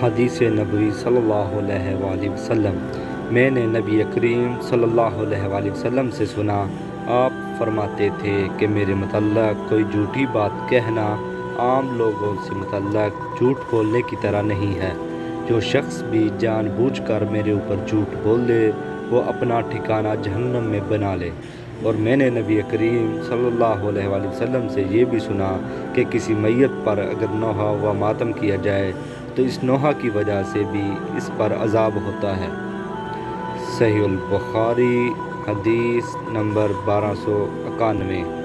حدیث نبوی صلی اللہ علیہ وآلہ وسلم۔ میں نے نبی کریم صلی اللہ علیہ وآلہ وسلم سے سنا، آپ فرماتے تھے کہ میرے متعلق کوئی جھوٹی بات کہنا عام لوگوں سے متعلق جھوٹ بولنے کی طرح نہیں ہے۔ جو شخص بھی جان بوجھ کر میرے اوپر جھوٹ بول دے وہ اپنا ٹھکانہ جہنم میں بنا لے۔ اور میں نے نبی کریم صلی اللہ علیہ وآلہ وسلم سے یہ بھی سنا کہ کسی میت پر اگر نوحہ و ماتم کیا جائے تو اس نوحہ کی وجہ سے بھی اس پر عذاب ہوتا ہے۔ صحیح البخاری حدیث نمبر 1291۔